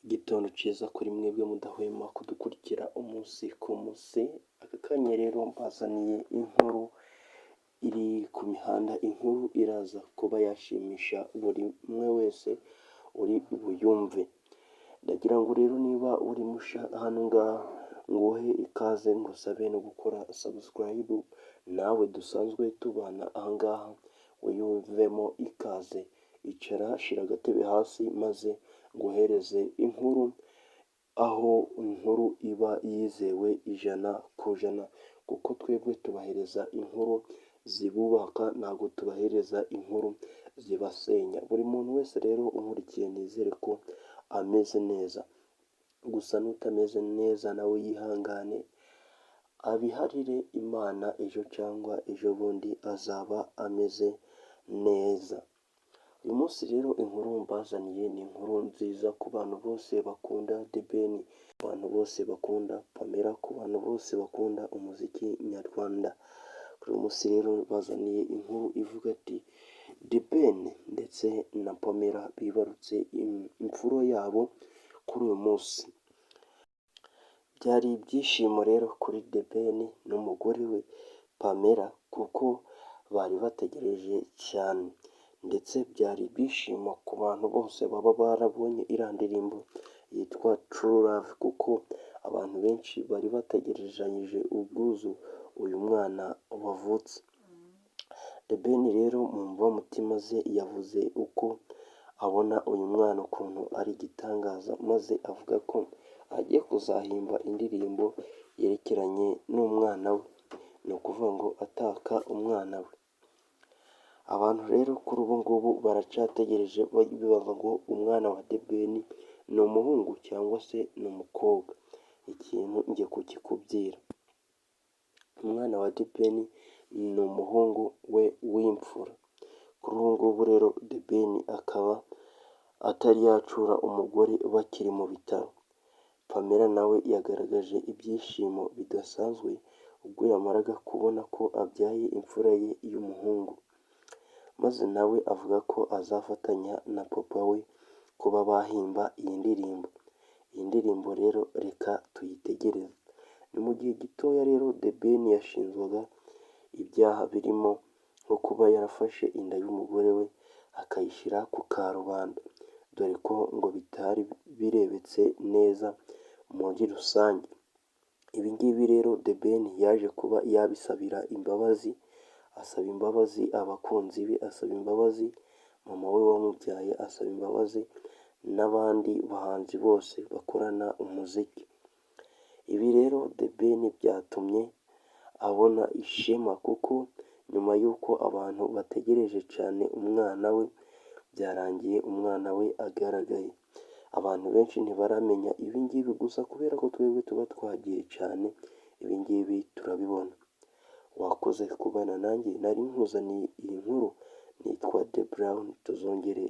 Igitondo cyiza kuri mwebwe mudahwema kudukurikira umunsi ku munsi, aka kanya rero mbazaniye inkuru iri ku mihanda, inkuru iraza kuba yashimisha buri umwe wese uri buyumve. Ndagira ngo rero niba uri musha hano ngaha nguhe ikaze ngusabe no gukora subscribe, nawe dusanzwe tubana aha ngaha wiyumvemo ikaze. Icara, shira agatebe hasi maze nguhereze inkuru, aho inkuru iba yizewe ijana ku ijana, kuko twebwe tubahereza inkuru zibubaka, ntabwo tubahereza inkuru zibasenya. Buri muntu wese rero unkurikiye nizere ko ameze neza, gusa n'utameze neza nawe yihangane abiharire Imana, ejo cyangwa ejo bundi azaba ameze neza. Uyu munsi rero inkuru mbazaniye ni inkuru nziza ku bantu bose bakunda The Ben, ku bantu bose bakunda Pamela, ku bantu bose bakunda umuziki nyarwanda. Kuri uyu munsi rero bazaniye inkuru ivuga ati The Ben ndetse na Pamela bibarutse imfura yabo kuri uyu munsi. Byari ibyishimo rero kuri The Ben n'umugore we Pamela, kuko bari bategereje cyane, ndetse byari ibyishimo ku bantu bose baba barabonye iriya ndirimbo yitwa True Love, kuko abantu benshi bari bategerezanyije ubwuzu uyu mwana wavutse. The Ben rero mu mvamutima ze yavuze uko abona uyu mwana ukuntu ari igitangaza, maze avuga ko agiye kuzahimba indirimbo yerekeranye n'umwana we, ni ukuvuga ngo ataka umwana we. Abantu rero kuri ubu ngubu baracyategereje bibaza ngo umwana wa The Ben ni umuhungu cyangwa se ni umukobwa. Ikintu ngiye kukikubwira, umwana wa The Ben ni umuhungu we w'imfura. Kuri ubu ngubu rero The Ben akaba atari yacura umugore bakiri mu bitaro. Pamela nawe yagaragaje ibyishimo bidasanzwe ubwo yamaraga kubona ko abyaye imfura ye y'umuhungu, maze nawe avuga ko azafatanya na papa we kuba bahimba iyi ndirimbo. Iyi ndirimbo rero reka tuyitegereze. Ni mu gihe gitoya rero The Ben yashinjwaga ibyaha birimo nko kuba yarafashe inda y'umugore we akayishyira ku karubanda, dore ko ngo bitari birebetse neza muri rusange. Ibi ngibi rero The Ben yaje kuba yabisabira imbabazi, asaba imbabazi abakunzi be, asaba imbabazi mama we wamubyaye, asaba imbabazi n'abandi bahanzi bose bakorana umuziki. Ibi rero The Ben byatumye abona ishema, kuko nyuma y'uko abantu bategereje cyane umwana we, byarangiye umwana we agaragaye. Abantu benshi ntibaramenya ibi ngibi, gusa kubera ko twebwe tuba twagiye cyane ibi ngibi turabibona. Wakoze kubana nanjye, nari nkuzaniye iyi nkuru, nitwa The Brown, tuzongere